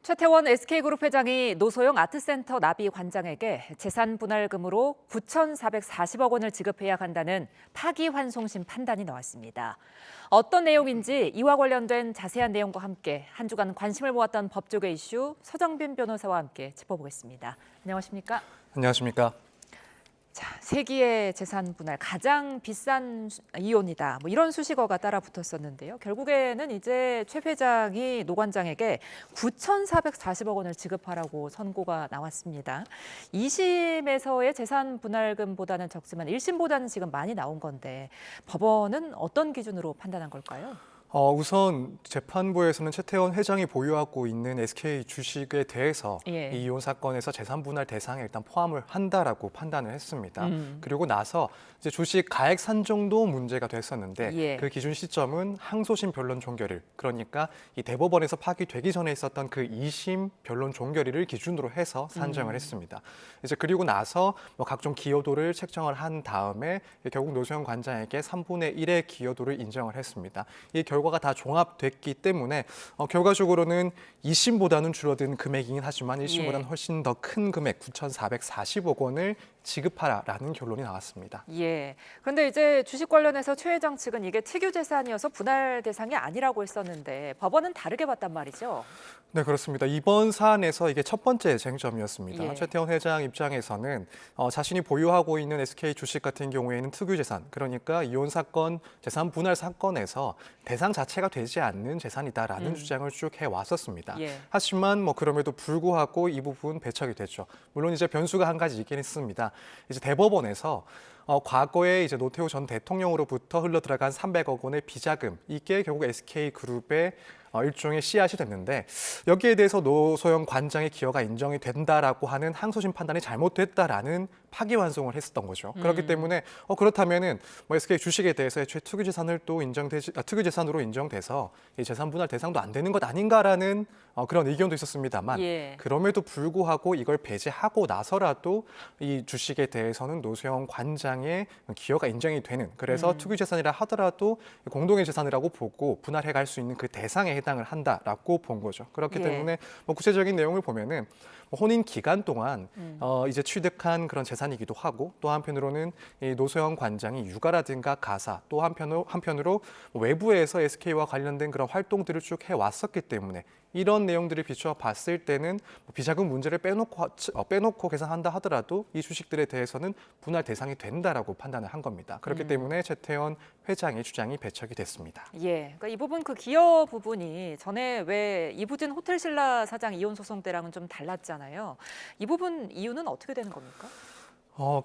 최태원 SK그룹 회장이 노소영 아트센터 나비 관장에게 재산 분할금으로 9,440억 원을 지급해야 한다는 파기환송심 판단이 나왔습니다. 어떤 내용인지 이와 관련된 자세한 내용과 함께 한 주간 관심을 모았던 법조계 이슈 서정빈 변호사와 함께 짚어보겠습니다. 안녕하십니까? 안녕하십니까? 자, 세기의 재산 분할 가장 비싼 이혼이다. 이런 수식어가 따라 붙었었는데요. 결국에는 이제 최 회장이 노 관장에게 9,440억 원을 지급하라고 선고가 나왔습니다. 2심에서의 재산 분할금보다는 적지만 1심보다는 지금 많이 나온 건데 법원은 어떤 기준으로 판단한 걸까요? 우선 재판부에서는 최태원 회장이 보유하고 있는 SK 주식에 대해서 이 이혼 사건에서 재산 분할 대상에 일단 포함을 한다라고 판단을 했습니다. 그리고 나서 이제 주식 가액 산정도 문제가 됐었는데 그 기준 시점은 항소심 변론 종결일, 그러니까 이 대법원에서 파기되기 전에 있었던 그 2심 변론 종결일을 기준으로 해서 산정을 했습니다. 이제 그리고 나서 뭐 각종 기여도를 책정을 한 다음에 결국 노소영 관장에게 3분의 1의 기여도를 인정을 했습니다. 이 결과가 다 종합됐기 때문에 결과적으로는 2심보다는 줄어든 금액이긴 하지만 1심보다는 훨씬 더 큰 금액 9,440억 원을 지급하라라는 결론이 나왔습니다. 그런데 이제 주식 관련해서 최 회장 측은 이게 특유 재산이어서 분할 대상이 아니라고 했었는데 법원은 다르게 봤단 말이죠. 네, 그렇습니다. 이번 사안에서 이게 첫 번째 쟁점이었습니다. 최태원 회장 입장에서는 자신이 보유하고 있는 SK 주식 같은 경우에는 특유 재산, 그러니까 이혼 사건, 재산 분할 사건에서 대상 자체가 되지 않는 재산이다라는 주장을 쭉 해왔었습니다. 하지만 뭐 그럼에도 불구하고 이 부분 배척이 됐죠. 물론 이제 변수가 한 가지 있긴 있습니다. 이제 대법원에서 과거에 이제 노태우 전 대통령으로부터 흘러들어간 300억 원의 비자금, 이게 결국 SK그룹의 일종의 씨앗이 됐는데 여기에 대해서 노소영 관장의 기여가 인정이 된다라고 하는 항소심 판단이 잘못됐다라는 파기환송을 했었던 거죠. 그렇기 때문에 그렇다면은 뭐 SK 주식에 대해서 애초에 특유재산을 또 특유재산으로 인정돼서 이 재산 분할 대상도 안 되는 것 아닌가라는 그런 의견도 있었습니다만 그럼에도 불구하고 이걸 배제하고 나서라도 이 주식에 대해서는 노소영 관장의 기여가 인정이 되는, 그래서 특유재산이라 하더라도 공동의 재산이라고 보고 분할해 갈 수 있는 그 대상에 해당을 한다라고 본 거죠. 그렇기 때문에 뭐 구체적인 내용을 보면은 혼인 기간 동안 이제 취득한 그런 재산이기도 하고, 또 한편으로는 이 노소영 관장이 육아라든가 가사, 또 한편으로 외부에서 SK와 관련된 그런 활동들을 쭉 해왔었기 때문에 이런 내용들을 비추어 봤을 때는 비자금 문제를 빼놓고 계산한다 하더라도 이 주식들에 대해서는 분할 대상이 된다라고 판단을 한 겁니다. 그렇기 때문에 최태원 회장의 주장이 배척이 됐습니다. 그러니까 이 부분 그 기여 부분이 전에 왜 이부진 호텔신라 사장 이혼 소송 때랑은 좀 달랐잖아요. 이 부분 이유는 어떻게 되는 겁니까?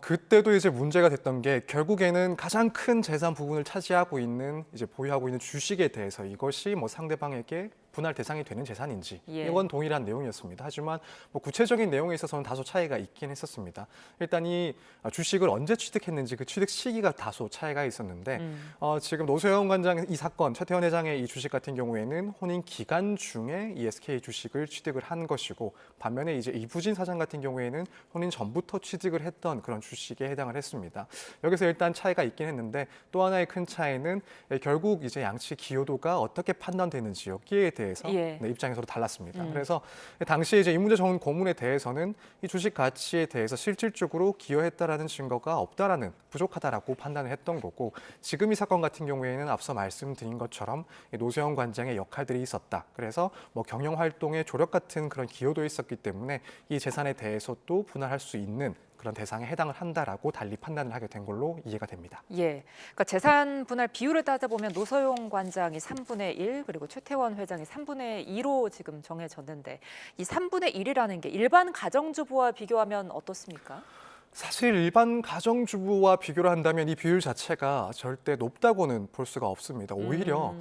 그때도 이제 문제가 됐던 게 결국에는 가장 큰 재산 부분을 차지하고 있는 이제 보유하고 있는 주식에 대해서 이것이 뭐 상대방에게 분할 대상이 되는 재산인지 이건 동일한 내용이었습니다. 하지만 뭐 구체적인 내용에 있어서는 다소 차이가 있긴 했었습니다. 일단 이 주식을 언제 취득했는지 그 취득 시기가 다소 차이가 있었는데 지금 노소영 관장 이 사건, 최태원 회장의 이 주식 같은 경우에는 혼인 기간 중에 이 SK 주식을 취득을 한 것이고, 반면에 이제 이부진 사장 같은 경우에는 혼인 전부터 취득을 했던 그런 주식에 해당을 했습니다. 여기서 일단 차이가 있긴 했는데 또 하나의 큰 차이는 결국 이제 양측 기여도가 어떻게 판단되는지 여기에 대해서 입장에서도 달랐습니다. 그래서 당시에 이제 이문재 전 고문에 대해서는 이 주식 가치에 대해서 실질적으로 기여했다라는 증거가 없다라는, 부족하다라고 판단을 했던 거고, 지금 이 사건 같은 경우에는 앞서 말씀드린 것처럼 노소영 관장의 역할들이 있었다. 그래서 뭐 경영 활동의 조력 같은 그런 기여도 있었기 때문에 이 재산에 대해서도 분할할 수 있는 그런 대상에 해당을 한다라고 달리 판단을 하게 된 걸로 이해가 됩니다. 그러니까 재산 분할 비율을 따져보면 노소영 관장이 3분의 1, 그리고 최태원 회장이 3분의 2로 지금 정해졌는데 이 3분의 1이라는 게 일반 가정주부와 비교하면 어떻습니까? 사실 일반 가정주부와 비교를 한다면 이 비율 자체가 절대 높다고는 볼 수가 없습니다. 오히려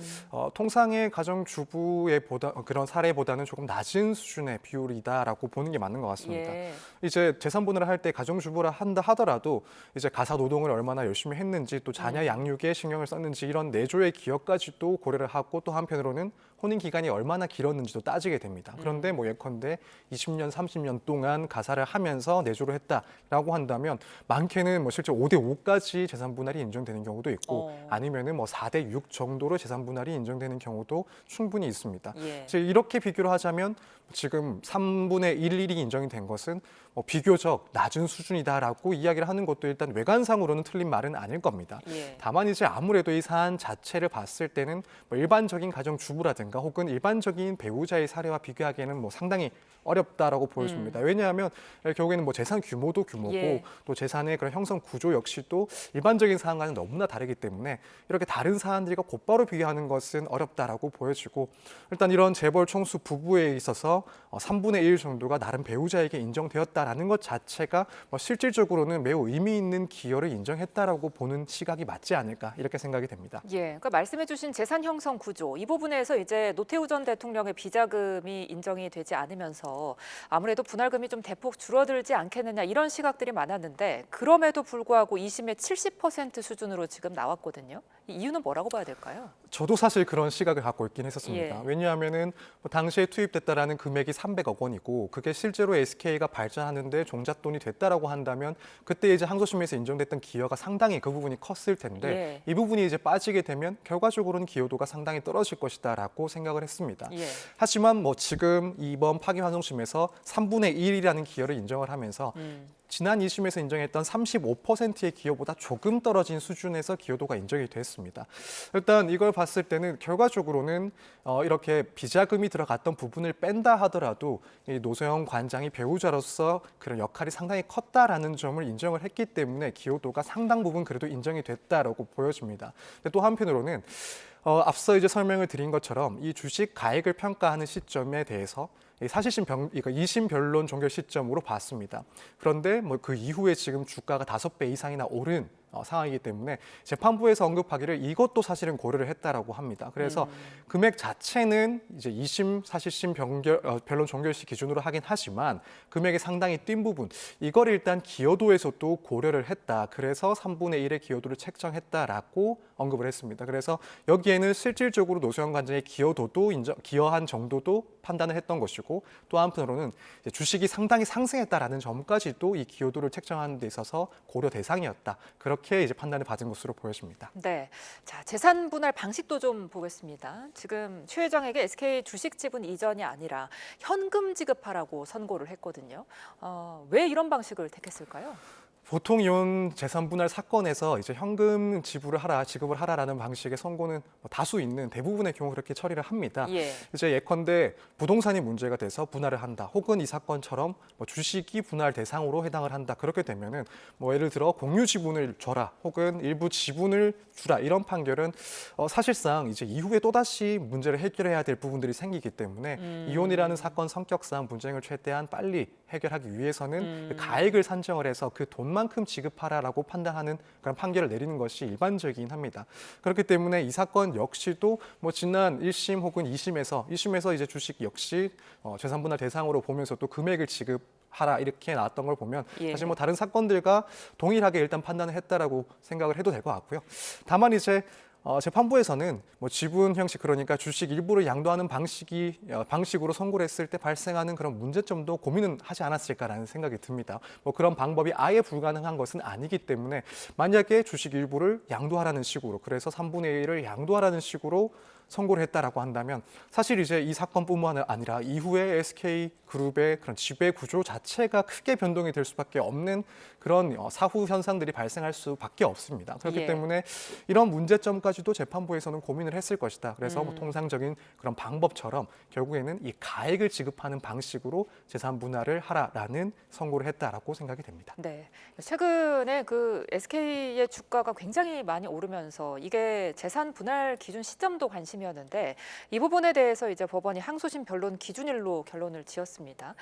통상의 가정주부의 그런 사례보다는 조금 낮은 수준의 비율이다라고 보는 게 맞는 것 같습니다. 이제 재산 분할을 할 때 가정주부라 한다 하더라도 이제 가사 노동을 얼마나 열심히 했는지, 또 자녀 양육에 신경을 썼는지 이런 내조의 기여까지도 고려를 하고, 또 한편으로는 혼인 기간이 얼마나 길었는지도 따지게 됩니다. 그런데 뭐 예컨대 20년, 30년 동안 가사를 하면서 내조를 했다라고 한다면 많게는 뭐 실제 5대 5까지 재산 분할이 인정되는 경우도 있고 아니면은 뭐 4대 6 정도로 재산 분할이 인정되는 경우도 충분히 있습니다. 예. 이렇게 비교를 하자면 지금 3분의 1이 인정이 된 것은 비교적 낮은 수준이다라고 이야기를 하는 것도 일단 외관상으로는 틀린 말은 아닐 겁니다. 예. 다만 이제 아무래도 이 사안 자체를 봤을 때는 뭐 일반적인 가정주부라든가 혹은 일반적인 배우자의 사례와 비교하기에는 뭐 상당히 어렵다라고 보여집니다. 왜냐하면 결국에는 뭐 재산 규모도 규모고 예. 또 재산의 그런 형성 구조 역시도 일반적인 사안과는 너무나 다르기 때문에 이렇게 다른 사안들과 곧바로 비교하는 것은 어렵다라고 보여지고 일단 이런 재벌 총수 부부에 있어서 3분의 1 정도가 나름 배우자에게 인정되었다라는 것 자체가 뭐 실질적으로는 매우 의미 있는 기여를 인정했다라고 보는 시각이 맞지 않을까 이렇게 생각이 됩니다. 예, 그러니까 말씀해주신 재산 형성 구조 이 부분에서 이제 노태우 전 대통령의 비자금이 인정이 되지 않으면서 아무래도 분할금이 좀 대폭 줄어들지 않겠느냐 이런 시각들이 많았는데 그럼에도 불구하고 2심의 70% 수준으로 지금 나왔거든요. 이 이유는 뭐라고 봐야 될까요? 저도 사실 그런 시각을 갖고 있긴 했었습니다. 예. 왜냐하면은 뭐 당시에 투입됐다라는 금액이 300억 원이고 그게 실제로 SK가 발전하는데 종잣돈이 됐다라고 한다면 그때 이제 항소심에서 인정됐던 기여가 상당히 그 부분이 컸을 텐데 예. 이 부분이 이제 빠지게 되면 결과적으로는 기여도가 상당히 떨어질 것이다라고 생각을 했습니다. 예. 하지만 뭐 지금 이번 파기환송심에서 3분의 1이라는 기여를 인정을 하면서 지난 2심에서 인정했던 35%의 기여보다 조금 떨어진 수준에서 기여도가 인정이 됐습니다. 일단 이걸 봤을 때는 결과적으로는 이렇게 비자금이 들어갔던 부분을 뺀다 하더라도 이 노소영 관장이 배우자로서 그런 역할이 상당히 컸다라는 점을 인정을 했기 때문에 기여도가 상당 부분 그래도 인정이 됐다라고 보여집니다. 근데 또 한편으로는 앞서 이제 설명을 드린 것처럼 이 주식 가액을 평가하는 시점에 대해서 이거 2심 변론 종결 시점으로 봤습니다. 그런데 뭐 그 이후에 지금 주가가 5배 이상이나 오른 상황이기 때문에 재판부에서 언급하기를 이것도 사실은 고려를 했다라고 합니다. 그래서 금액 자체는 이제 2심, 4심 변론 종결 시 기준으로 하긴 하지만 금액이 상당히 뛴 부분 이걸 일단 기여도에서도 고려를 했다. 그래서 3분의 1의 기여도를 책정했다라고 언급을 했습니다. 그래서 여기에는 실질적으로 노소영 관장의 기여도도 기여한 정도도 판단을 했던 것이고 또 한편으로는 이제 주식이 상당히 상승했다라는 점까지도 이 기여도를 책정하는 데 있어서 고려 대상이었다. 그렇게 이제 판단을 받은 것으로 보여집니다. 네, 자 재산 분할 방식도 좀 보겠습니다. 지금 최 회장에게 SK 주식 지분 이전이 아니라 현금 지급하라고 선고를 했거든요. 왜 이런 방식을 택했을까요? 보통 이혼 재산 분할 사건에서 이제 현금 지급을 하라라는 방식의 선고는 다수 있는 대부분의 경우 그렇게 처리를 합니다. 예. 이제 예컨대 부동산이 문제가 돼서 분할을 한다. 혹은 이 사건처럼 뭐 주식이 분할 대상으로 해당을 한다. 그렇게 되면은 뭐 예를 들어 공유 지분을 줘라. 혹은 일부 지분을 주라. 이런 판결은 사실상 이제 이후에 또다시 문제를 해결해야 될 부분들이 생기기 때문에 이혼이라는 사건 성격상 분쟁을 최대한 빨리 해결하기 위해서는 가액을 산정을 해서 그 돈만큼 지급하라라고 판단하는 그런 판결을 내리는 것이 일반적이긴 합니다. 그렇기 때문에 이 사건 역시도 뭐 지난 1심 혹은 2심에서 이제 주식 역시 재산 분할 대상으로 보면서 또 금액을 지급하라 이렇게 나왔던 걸 보면 예. 사실 뭐 다른 사건들과 동일하게 일단 판단을 했다라고 생각을 해도 될 것 같고요. 다만 이제 재판부에서는 뭐 지분 형식 그러니까 주식 일부를 양도하는 방식으로 선고를 했을 때 발생하는 그런 문제점도 고민은 하지 않았을까라는 생각이 듭니다. 뭐 그런 방법이 아예 불가능한 것은 아니기 때문에 만약에 주식 일부를 양도하라는 식으로 그래서 3분의 1을 양도하라는 식으로 선고를 했다라고 한다면 사실 이제 이 사건뿐만 아니라 이후에 SK그룹의 그런 지배 구조 자체가 크게 변동이 될 수밖에 없는 그런 사후 현상들이 발생할 수밖에 없습니다. 그렇기 예. 때문에 이런 문제점까지도 재판부에서는 고민을 했을 것이다. 그래서 뭐 통상적인 그런 방법처럼 결국에는 이 가액을 지급하는 방식으로 재산 분할을 하라라는 선고를 했다라고 생각이 됩니다. 네, 최근에 그 SK의 주가가 굉장히 많이 오르면서 이게 재산 분할 기준 시점도 관심이었는데 이 부분에 대해서 이제 법원이 항소심 변론 기준일로 결론을 지었습니다.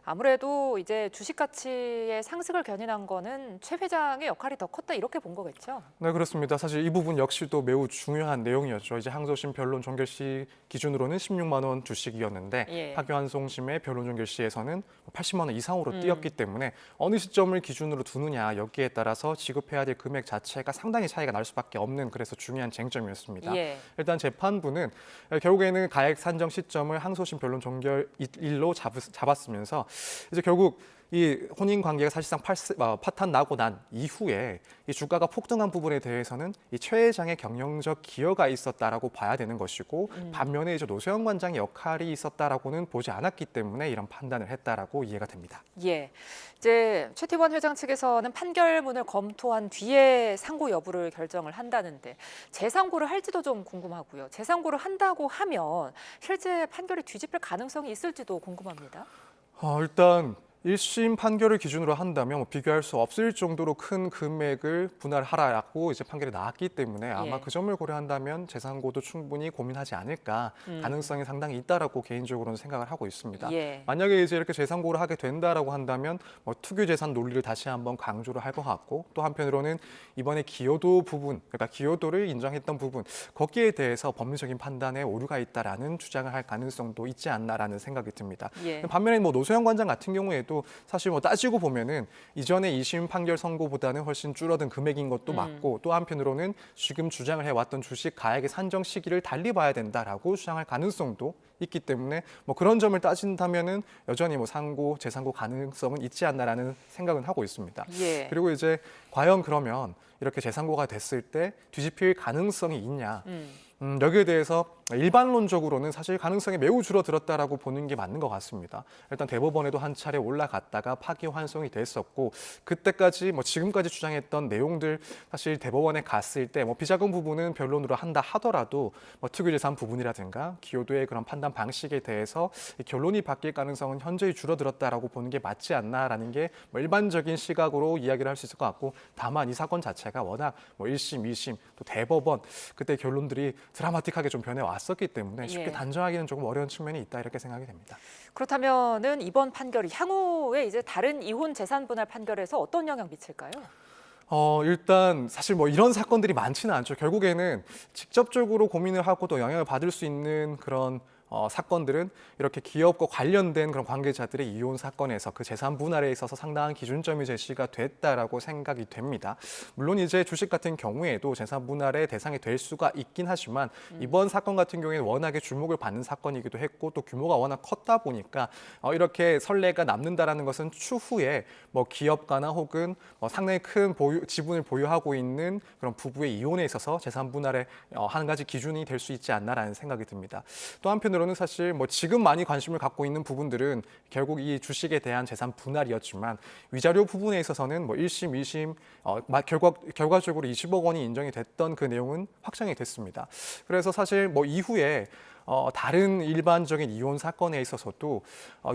아무래도 이제 주식 가치의 상승을 견인한 거는 최 회장의 역할이 더 컸다 이렇게 본 거겠죠? 네, 그렇습니다. 사실 이 부분 역시도 매우 중요한 내용이었죠. 이제 항소심 변론 종결 시 기준으로는 16만 원 주식이었는데 예. 파기환송심의 변론 종결 시에서는 80만 원 이상으로 뛰었기 때문에 어느 시점을 기준으로 두느냐 여기에 따라서 지급해야 될 금액 자체가 상당히 차이가 날 수밖에 없는 그래서 중요한 쟁점이었습니다. 예. 일단 재판부는 결국에는 가액 산정 시점을 항소심 변론 종결일로 잡았으면서 이제 결국 이 혼인 관계가 사실상 파탄 나고 난 이후에 이 주가가 폭등한 부분에 대해서는 이 최 회장의 경영적 기여가 있었다라고 봐야 되는 것이고 반면에 이제 노세영 관장의 역할이 있었다라고는 보지 않았기 때문에 이런 판단을 했다라고 이해가 됩니다. 예. 이제 최태원 회장 측에서는 판결문을 검토한 뒤에 상고 여부를 결정을 한다는데 재상고를 할지도 좀 궁금하고요. 재상고를 한다고 하면 실제 판결이 뒤집힐 가능성이 있을지도 궁금합니다. 일단 1심 판결을 기준으로 한다면 비교할 수 없을 정도로 큰 금액을 분할하라고 이제 판결이 나왔기 때문에 아마 예. 그 점을 고려한다면 재상고도 충분히 고민하지 않을까 가능성이 상당히 있다라고 개인적으로는 생각을 하고 있습니다. 예. 만약에 이제 이렇게 재상고를 하게 된다라고 한다면 투기 재산 논리를 다시 한번 강조를 할 것 같고 또 한편으로는 이번에 기여도 부분, 그러니까 기여도를 인정했던 부분 거기에 대해서 법리적인 판단에 오류가 있다라는 주장을 할 가능성도 있지 않나라는 생각이 듭니다. 예. 반면에 노세영 관장 같은 경우에도 사실 따지고 보면은 이전에 2심 판결 선고보다는 훨씬 줄어든 금액인 것도 맞고 또 한편으로는 지금 주장을 해왔던 주식 가액의 산정 시기를 달리 봐야 된다라고 주장할 가능성도 있기 때문에 그런 점을 따진다면은 여전히 상고 재상고 가능성은 있지 않나라는 생각은 하고 있습니다. 예. 그리고 이제 과연 그러면 이렇게 재상고가 됐을 때 뒤집힐 가능성이 있냐? 여기에 대해서 일반론적으로는 사실 가능성이 매우 줄어들었다라고 보는 게 맞는 것 같습니다. 일단 대법원에도 한 차례 올라갔다가 파기환송이 됐었고 그때까지 지금까지 주장했던 내용들 사실 대법원에 갔을 때 비자금 부분은 변론으로 한다 하더라도 투기재산 부분이라든가 기여도의 그런 판단 방식에 대해서 결론이 바뀔 가능성은 현저히 줄어들었다라고 보는 게 맞지 않나라는 게 일반적인 시각으로 이야기를 할 수 있을 것 같고 다만 이 사건 자체가 워낙 1심, 2심 또 대법원 그때 결론들이 드라마틱하게 좀 변해왔었기 때문에 쉽게 예. 단정하기는 조금 어려운 측면이 있다 이렇게 생각이 됩니다. 그렇다면은 이번 판결이 향후에 이제 다른 이혼 재산 분할 판결에서 어떤 영향 미칠까요? 일단 사실 이런 사건들이 많지는 않죠. 결국에는 직접적으로 고민을 하고 또 영향을 받을 수 있는 그런 사건들은 이렇게 기업과 관련된 그런 관계자들의 이혼 사건에서 그 재산 분할에 있어서 상당한 기준점이 제시가 됐다라고 생각이 됩니다. 물론 이제 주식 같은 경우에도 재산 분할의 대상이 될 수가 있긴 하지만 이번 사건 같은 경우에는 워낙에 주목을 받는 사건이기도 했고 또 규모가 워낙 컸다 보니까 이렇게 선례가 남는다라는 것은 추후에 기업가나 혹은 상당히 큰 지분을 보유하고 있는 그런 부부의 이혼에 있어서 재산 분할의 한 가지 기준이 될 수 있지 않나라는 생각이 듭니다. 또 한편으로는 사실 지금 많이 관심을 갖고 있는 부분들은 결국 이 주식에 대한 재산 분할이었지만 위자료 부분에 있어서는 1심, 2심 결과적으로 20억 원이 인정이 됐던 그 내용은 확정이 됐습니다. 그래서 사실 이후에 다른 일반적인 이혼 사건에 있어서도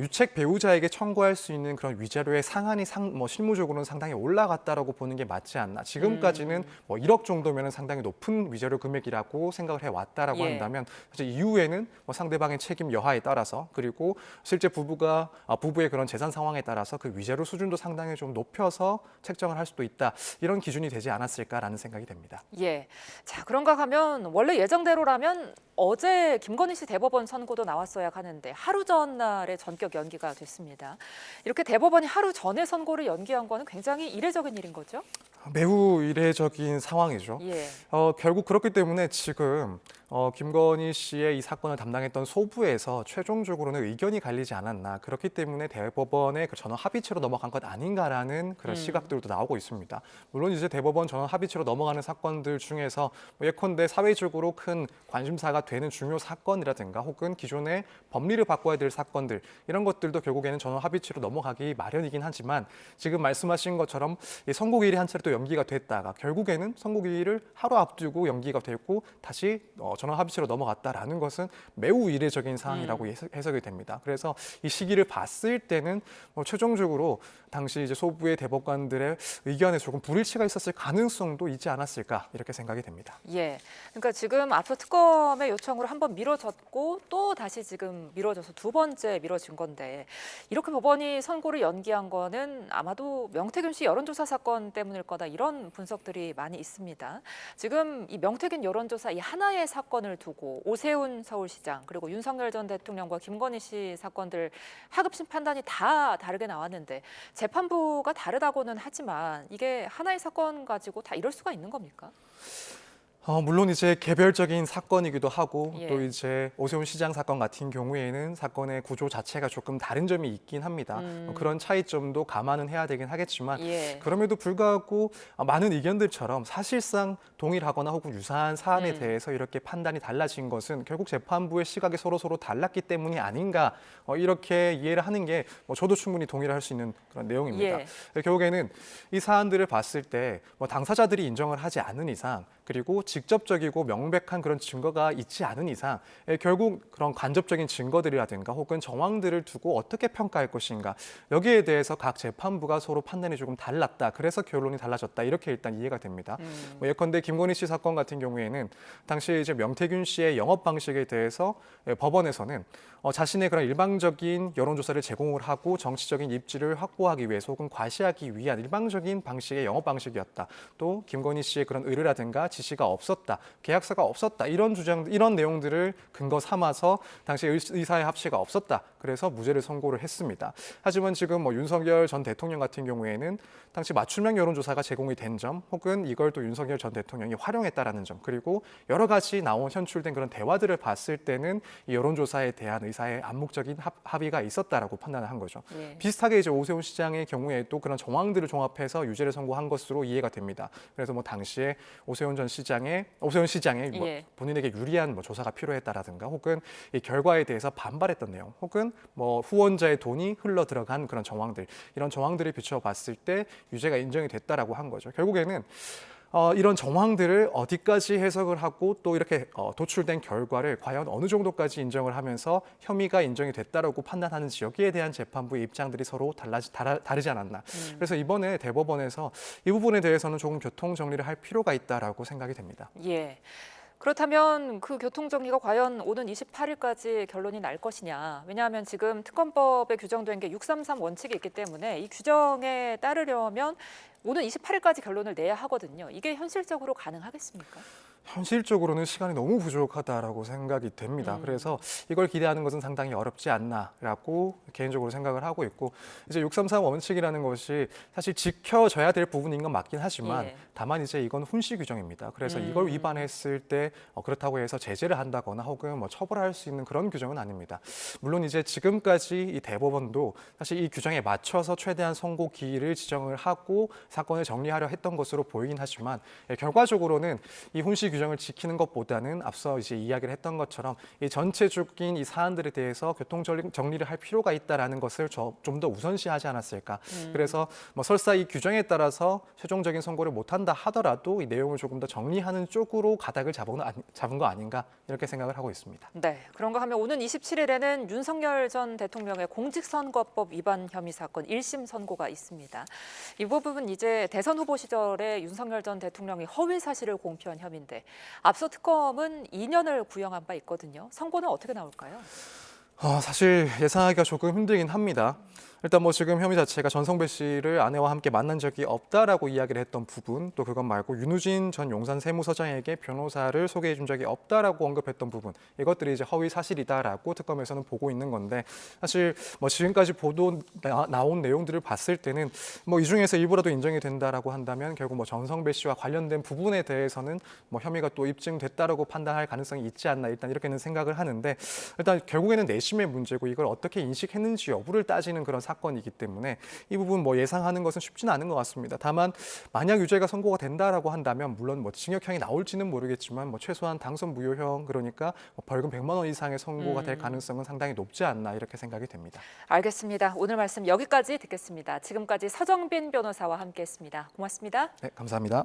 유책 배우자에게 청구할 수 있는 그런 위자료의 상한이 실무적으로는 상당히 올라갔다라고 보는 게 맞지 않나. 지금까지는 1억 정도면 상당히 높은 위자료 금액이라고 생각을 해왔다라고 예. 한다면 사실 이후에는 상대방의 책임 여하에 따라서 그리고 실제 부부의 그런 재산 상황에 따라서 그 위자료 수준도 상당히 좀 높여서 책정을 할 수도 있다. 이런 기준이 되지 않았을까라는 생각이 됩니다. 예. 자, 그런가 하면 원래 예정대로라면 어제 김건희 씨 대법원 선고도 나왔어야 하는데 하루 전날에 전격 연기가 됐습니다. 이렇게 대법원이 하루 전에 선고를 연기한 거는 굉장히 이례적인 일인 거죠? 매우 이례적인 상황이죠. 예. 결국 그렇기 때문에 지금 김건희 씨의 이 사건을 담당했던 소부에서 최종적으로는 의견이 갈리지 않았나. 그렇기 때문에 대법원의 그 전원 합의체로 넘어간 것 아닌가라는 그런 시각들도 나오고 있습니다. 물론 이제 대법원 전원 합의체로 넘어가는 사건들 중에서 예컨대 사회적으로 큰 관심사가 되는 중요 사건이라든가 혹은 기존의 법리를 바꿔야 될 사건들 이런 것들도 결국에는 전원 합의체로 넘어가기 마련이긴 하지만 지금 말씀하신 것처럼 이 선고기일이 한 차례 또 연기가 됐다가 결국에는 선고기일을 하루 앞두고 연기가 됐고 다시 전원 합의체로 넘어갔다라는 것은 매우 이례적인 상황이라고 해석이 됩니다. 그래서 이 시기를 봤을 때는 최종적으로 당시 이제 소부의 대법관들의 의견에 조금 불일치가 있었을 가능성도 있지 않았을까 이렇게 생각이 됩니다. 예. 그러니까 지금 앞서 특검의 요청으로 한번 미뤄졌고 또 다시 지금 미뤄져서 두 번째 미뤄진 건데 이렇게 법원이 선고를 연기한 거는 아마도 명태균 씨 여론조사 사건 때문일 거다 이런 분석들이 많이 있습니다. 지금 이 명태균 여론조사 이 하나의 사건을 두고 오세훈 서울시장 그리고 윤석열 전 대통령과 김건희 씨 사건들 하급심 판단이 다 다르게 나왔는데 재판부가 다르다고는 하지만 이게 하나의 사건 가지고 다 이럴 수가 있는 겁니까? 물론 이제 개별적인 사건이기도 하고 예. 또 이제 오세훈 시장 사건 같은 경우에는 사건의 구조 자체가 조금 다른 점이 있긴 합니다. 그런 차이점도 감안은 해야 되긴 하겠지만 예. 그럼에도 불구하고 많은 의견들처럼 사실상 동일하거나 혹은 유사한 사안에 대해서 이렇게 판단이 달라진 것은 결국 재판부의 시각이 서로 달랐기 때문이 아닌가 이렇게 이해를 하는 게 저도 충분히 동의를 할 수 있는 그런 내용입니다. 예. 결국에는 이 사안들을 봤을 때 당사자들이 인정을 하지 않은 이상 그리고 직접적이고 명백한 그런 증거가 있지 않은 이상 결국 그런 간접적인 증거들이라든가 혹은 정황들을 두고 어떻게 평가할 것인가 여기에 대해서 각 재판부가 서로 판단이 조금 달랐다. 그래서 결론이 달라졌다. 이렇게 일단 이해가 됩니다. 예컨대 김건희 씨 사건 같은 경우에는 당시 이제 명태균 씨의 영업 방식에 대해서 법원에서는 자신의 그런 일방적인 여론조사를 제공을 하고 정치적인 입지를 확보하기 위해서 혹은 과시하기 위한 일방적인 방식의 영업 방식이었다. 또 김건희 씨의 그런 의뢰라든가 지시가 없었다, 계약서가 없었다 이런 주장, 이런 내용들을 근거 삼아서 당시 의사의 합치가 없었다. 그래서 무죄를 선고를 했습니다. 하지만 지금 윤석열 전 대통령 같은 경우에는 당시 맞춤형 여론조사가 제공이 된 점, 혹은 이걸 또 윤석열 전 대통령이 활용했다라는 점, 그리고 여러 가지 현출된 그런 대화들을 봤을 때는 이 여론조사에 대한 의사의 암묵적인 합의가 있었다라고 판단을 한 거죠. 예. 비슷하게 이제 오세훈 시장의 경우에도 그런 정황들을 종합해서 유죄를 선고한 것으로 이해가 됩니다. 그래서 당시에 오세훈 시장의 예. 본인에게 유리한 조사가 필요했다라든가 혹은 이 결과에 대해서 반발했던 내용 혹은 후원자의 돈이 흘러 들어간 그런 정황들 이런 정황들을 비춰봤을 때 유죄가 인정이 됐다라고 한 거죠. 결국에는 이런 정황들을 어디까지 해석을 하고 또 이렇게 도출된 결과를 과연 어느 정도까지 인정을 하면서 혐의가 인정이 됐다라고 판단하는지 여기에 대한 재판부의 입장들이 서로 다르지 않았나. 그래서 이번에 대법원에서 이 부분에 대해서는 조금 교통 정리를 할 필요가 있다라고 생각이 됩니다. 예. 그렇다면 그 교통정리가 과연 오는 28일까지 결론이 날 것이냐. 왜냐하면 지금 특검법에 규정된 게 633 원칙이 있기 때문에 이 규정에 따르려면 오는 28일까지 결론을 내야 하거든요. 이게 현실적으로 가능하겠습니까? 현실적으로는 시간이 너무 부족하다라고 생각이 됩니다. 그래서 이걸 기대하는 것은 상당히 어렵지 않나라고 개인적으로 생각을 하고 있고 이제 633 원칙이라는 것이 사실 지켜져야 될 부분인 건 맞긴 하지만 예. 다만 이제 이건 훈시 규정입니다. 그래서 이걸 위반했을 때 그렇다고 해서 제재를 한다거나 혹은 처벌할 수 있는 그런 규정은 아닙니다. 물론 이제 지금까지 이 대법원도 사실 이 규정에 맞춰서 최대한 선고 기일을 지정을 하고 사건을 정리하려 했던 것으로 보이긴 하지만 결과적으로는 이 훈시 규정을 지키는 것보다는 앞서 이제 이야기를 했던 것처럼 이 전체적인 이 사안들에 대해서 교통 정리를 할 필요가 있다라는 것을 좀 더 우선시하지 않았을까. 그래서 설사 이 규정에 따라서 최종적인 선고를 못한다 하더라도 이 내용을 조금 더 정리하는 쪽으로 가닥을 잡은 거 아닌가 이렇게 생각을 하고 있습니다. 네, 그런가 하면 오는 27일에는 윤석열 전 대통령의 공직선거법 위반 혐의 사건 1심 선고가 있습니다. 이 부분은 이제 대선 후보 시절에 윤석열 전 대통령이 허위 사실을 공표한 혐의인데 앞서 특검은 2년을 구형한 바 있거든요. 선고는 어떻게 나올까요? 사실 예상하기가 조금 힘들긴 합니다. 일단 지금 혐의 자체가 전성배 씨를 아내와 함께 만난 적이 없다라고 이야기를 했던 부분, 또 그것 말고 윤우진 전 용산 세무서장에게 변호사를 소개해 준 적이 없다라고 언급했던 부분, 이것들이 이제 허위 사실이다라고 특검에서는 보고 있는 건데 사실 지금까지 보도 나온 내용들을 봤을 때는 이 중에서 일부라도 인정이 된다라고 한다면 결국 전성배 씨와 관련된 부분에 대해서는 혐의가 또 입증됐다라고 판단할 가능성이 있지 않나 일단 이렇게는 생각을 하는데 일단 결국에는 내심의 문제고 이걸 어떻게 인식했는지 여부를 따지는 그런 사건이기 때문에 이 부분 예상하는 것은 쉽지는 않은 것 같습니다. 다만 만약 유죄가 선고가 된다라고 한다면 물론 징역형이 나올지는 모르겠지만 최소한 당선 무효형 그러니까 벌금 100만 원 이상의 선고가 될 가능성은 상당히 높지 않나 이렇게 생각이 됩니다. 알겠습니다. 오늘 말씀 여기까지 듣겠습니다. 지금까지 서정빈 변호사와 함께했습니다. 고맙습니다. 네, 감사합니다.